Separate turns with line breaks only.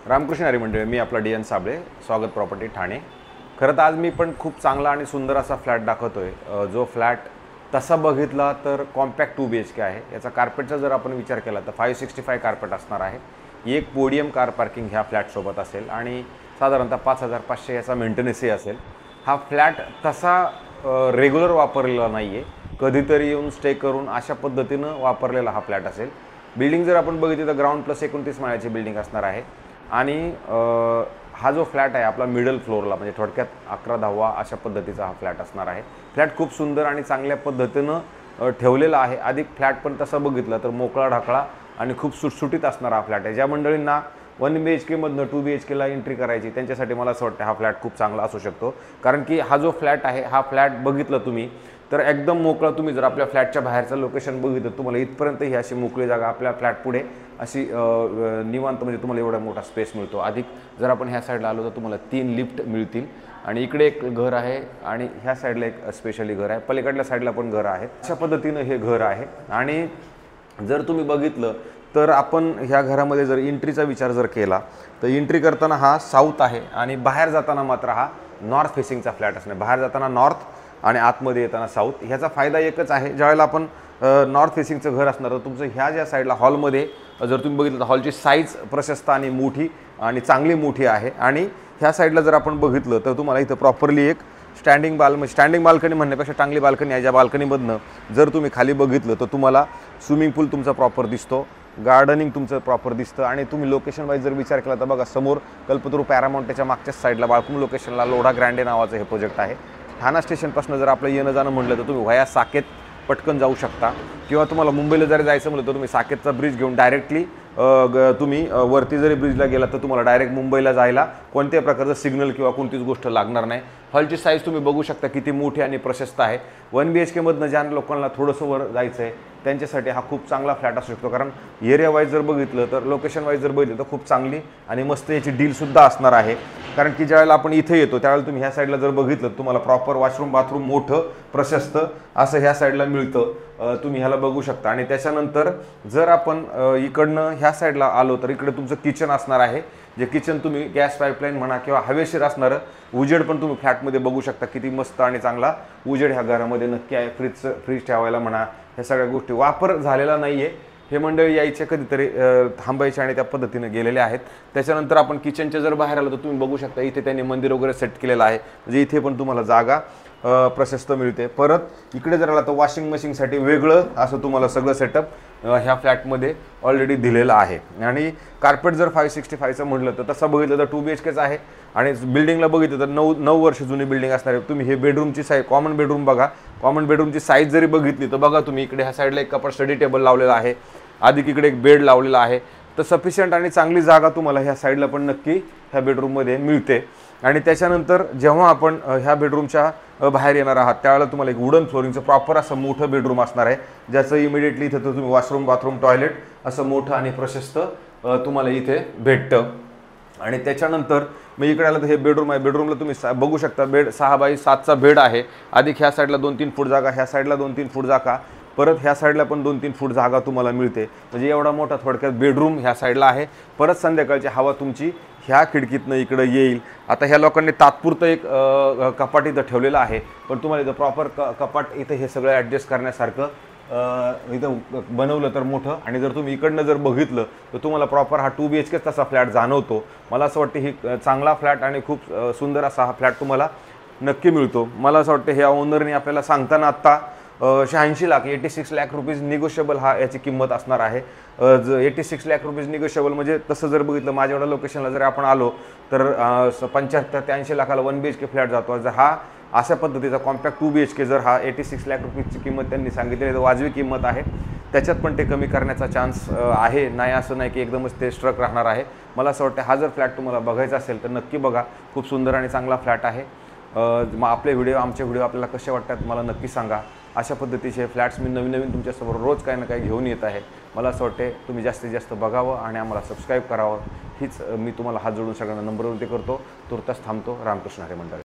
रामकृष्ण हरी मंडळी, मी आपला DN साबळे, स्वागत प्रॉपर्टी ठाणे। खरं तर आज मी पण खूप चांगला आणि सुंदर असा फ्लॅट दाखवतोय। जो फ्लॅट तसा बघितला तर कॉम्पॅक्ट 2 BHK आहे। याचा कार्पेटचा जर आपण विचार केला तर 565 कार्पेट असणार आहे। एक पोडियम कार पार्किंग ह्या फ्लॅट सोबत असेल आणि साधारणतः 5500 याचा मेंटेनन्सही असेल। हा फ्लॅट तसा रेग्युलर वापरलेला नाहीये, कधीतरी येऊन स्टे करून अशा पद्धतीने वापरलेला हा फ्लॅट असेल। बिल्डिंग जर आपण बघितली तर ग्राउंड प्लस 29 माळ्याची बिल्डिंग असणार आहे आणि हा जो फ्लॅट आहे आपला मिडल फ्लोअरला म्हणजे थोडक्यात 11-10 अशा पद्धतीचा हा फ्लॅट असणार आहे। फ्लॅट खूप सुंदर आणि चांगल्या पद्धतीने ठेवलेला आहे। अधिक फ्लॅट पण तसं बघितलं तर मोकळा ढाकळा आणि खूप सुटसुटीत असणारा हा फ्लॅट आहे। ज्या मंडळींना 1 BHK मधनं 2 BHK ला एंट्री करायची त्यांच्यासाठी मला असं वाटतं हा फ्लॅट खूप चांगला असू शकतो। कारण की हा जो फ्लॅट आहे हा फ्लॅट बघितलं तुम्ही तर एकदम मोकळा, तुम्ही जर आपल्या फ्लॅटच्या बाहेरचं लोकेशन बघितलं तुम्हाला इथपर्यंत ही अशी मोकळी जागा आपल्या फ्लॅट पुढे अशी निवांत म्हणजे तुम्हाला एवढा मोठा स्पेस मिळतो। अधिक जर आपण ह्या साईडला आलो तर तुम्हाला 3 लिफ्ट मिळतील आणि इकडे एक घर आहे आणि ह्या साईडला एक स्पेशली घर आहे, पलीकडल्या साईडला पण घर आहे। अशा पद्धतीनं हे घर आहे आणि जर तुम्ही बघितलं तर आपण ह्या घरामध्ये जर एंट्रीचा विचार जर केला तर एंट्री करताना हा साऊथ आहे आणि बाहेर जाताना मात्र हा नॉर्थ फेसिंगचा फ्लॅट असणार। बाहेर जाताना नॉर्थ आणि आतमध्ये येताना साऊथ। ह्याचा फायदा एकच आहे, ज्यावेळेला आपण नॉर्थ फेसिंगचं घर असणार तर तुमचं ह्या ज्या साईडला हॉलमध्ये जर तुम्ही बघितलं तर हॉलची साईज प्रशस्त आणि मोठी आणि चांगली मोठी आहे आणि ह्या साईडला जर आपण बघितलं तर तुम्हाला इथं प्रॉपरली एक स्टँडिंग बाल्कनी म्हणण्यापेक्षा चांगली बाल्कनी आहे। ज्या बाल्कनीमधनं जर तुम्ही खाली बघितलं तर तुम्हाला स्विमिंग पूल तुमचा प्रॉपर दिसतो, गार्डनिंग तुमचं प्रॉपर दिसतं आणि तुम्ही लोकेशन वाईज जर विचार केला तर बघा समोर कल्पतरू पॅरामाउंटच्या मागच्याच साईडला बाळकुम लोकेशनला लोढा ग्रँडे नावाचं हे प्रोजेक्ट आहे। ठाणा स्टेशनपासून जर आपलं येणं जाणं म्हटलं तर तुम्ही व्हाया साकेत पटकन जाऊ शकता किंवा तुम्हाला मुंबईला जरी जायचं म्हटलं तर तुम्ही साकेतचा ब्रिज घेऊन डायरेक्टली तुम्ही वरती जरी ब्रिजला गेला तर तुम्हाला डायरेक्ट मुंबईला जायला कोणत्याही प्रकारचं सिग्नल किंवा कोणतीच गोष्ट लागणार नाही। हॉलची साईज तुम्ही बघू शकता किती मोठी आणि प्रशस्त आहे। 1 BHK मधनं ज्या लोकांना थोडंसं वर जायचं आहे त्यांच्यासाठी हा खूप चांगला फ्लॅट असू शकतो। कारण एरिया वाईज जर बघितलं तर लोकेशन वाईज जर बघितलं तर खूप चांगली आणि मस्त याची डीलसुद्धा असणार आहे। कारण की ज्यावेळेला आपण इथे येतो त्यावेळेला तुम्ही ह्या साईडला जर बघितलं तुम्हाला प्रॉपर वॉशरूम बाथरूम मोठं प्रशस्त असं ह्या साईडला मिळतं, तुम्ही ह्याला बघू शकता। आणि त्याच्यानंतर जर आपण इकडनं ह्या साईडला आलो तर इकडे तुमचं किचन असणार आहे, जे किचन तुम्ही गॅस पाईपलाईन म्हणा किंवा हवेशीर असणारं उजेड पण तुम्ही फ्लॅटमध्ये बघू शकता। किती मस्त आणि चांगला उजेड ह्या घरामध्ये नक्की आहे। फ्रीज ठेवायला म्हणा ह्या सगळ्या गोष्टी वापर झालेला नाही आहे। हे मंडळी यायचे कधीतरी थांबायचे आणि त्या पद्धतीने गेलेले आहेत। त्याच्यानंतर आपण किचनच्या जर बाहेर आलो तर तुम्ही बघू शकता इथे त्यांनी मंदिर वगैरे सेट केलेलं आहे, म्हणजे इथे पण तुम्हाला जागा प्रशस्त मिळते। परत इकडे जर आला तर वॉशिंग मशीनसाठी वेगळं असं तुम्हाला सगळं सेटअप ह्या फ्लॅटमध्ये ऑलरेडी दिलेलं आहे। आणि कार्पेट जर 565चं म्हटलं तर तसं बघितलं तर 2 BHKच आहे आणि बिल्डिंगला बघितलं तर 9 वर्ष जुनी बिल्डिंग असणार आहे। तुम्ही हे बेडरूमची साईज कॉमन बेडरूम बघा, कॉमन बेडरूमची साईज जरी बघितली तर बघा तुम्ही इकडे ह्या साईडला एक कपाट स्टडी टेबल लावलेला आहे, अधिक इकडे एक बेड लावलेला आहे। तर सफिशियंट आणि चांगली जागा तुम्हाला ह्या साईडला पण नक्की ह्या बेडरूममध्ये मिळते। आणि त्याच्यानंतर जेव्हा आपण ह्या बेडरूमच्या बाहेर येणार आहात त्यावेळेला तुम्हाला एक वुडन फ्लोरिंगचं प्रॉपर असं मोठं बेडरूम असणार आहे, ज्याचं इमिडिएटली इथं तुम्ही वॉशरूम बाथरूम टॉयलेट असं मोठं आणि प्रशस्त तुम्हाला इथे भेटतं। आणि त्याच्यानंतर मी इकडे आलं तर हे बेडरूम आहे। बेडरूमला तुम्ही बघू शकता बेड 6x7चा बेड आहे, अधिक ह्या साईडला 2-3 फूट जागा, ह्या साईडला 2-3 फूट जागा, परत ह्या साईडला पण 2-3 फूट जागा तुम्हाला मिळते। म्हणजे एवढा मोठा थोडक्यात बेडरूम ह्या साईडला आहे। परत संध्याकाळची हवा तुमची ह्या खिडकीतनं इकडे येईल। आता ह्या लोकांनी तात्पुरतं एक कपाट इथं ठेवलेलं आहे, पण तुम्हाला इथं प्रॉपर कपाट इथं हे सगळं ॲडजस्ट करण्यासारखं इथं बनवलं तर मोठं। आणि जर तुम्ही इकडनं जर बघितलं तर तुम्हाला प्रॉपर हा 2 BHK तसा फ्लॅट जाणवतो। मला असं वाटतं ही चांगला फ्लॅट आणि खूप सुंदर असा हा फ्लॅट तुम्हाला नक्की मिळतो। मला असं वाटतं ह्या ओनरने आपल्याला सांगताना आत्ता 86 लाख 86 लाख रुपीज निगोशिएबल हा याची किंमत असणार आहे। 86 लाख रुपीज निगोशिएबल म्हणजे तसं जर बघितलं माझ्या एवढ्या लोकेशनला जर आपण आलो तर 75 ते 80 लाखाला 1 BHK फ्लॅट जातो। जर हा अशा पद्धतीचा कॉम्पॅक्ट 2 BHK जर हा 86 लाख रुपीजची किंमत त्यांनी सांगितली तर वाजवी किंमत आहे। त्याच्यात पण ते कमी करण्याचा चान्स आहे, नाही असं नाही की एकदमच ते स्ट्रक राहणार आहे। मला असं वाटतं हा जर फ्लॅट तुम्हाला बघायचा असेल तर नक्की बघा, खूप सुंदर आणि चांगला फ्लॅट आहे। आमचे व्हिडिओ आपल्याला कसे वाटतात मला नक्की सांगा। अशा पद्धतीचे फ्लॅट्स मी नवीन तुमच्यासमोर रोज काही ना काही घेऊन येत आहे। मला असं वाटते तुम्ही जास्तीत जास्त बघावं आणि आम्हाला सबस्क्राईब करावं, हीच मी तुम्हाला हात जोडून सगळ्यांना नम्र विनंती करतो। तुर्तास थांबतो। रामकृष्ण हरी मंडळी।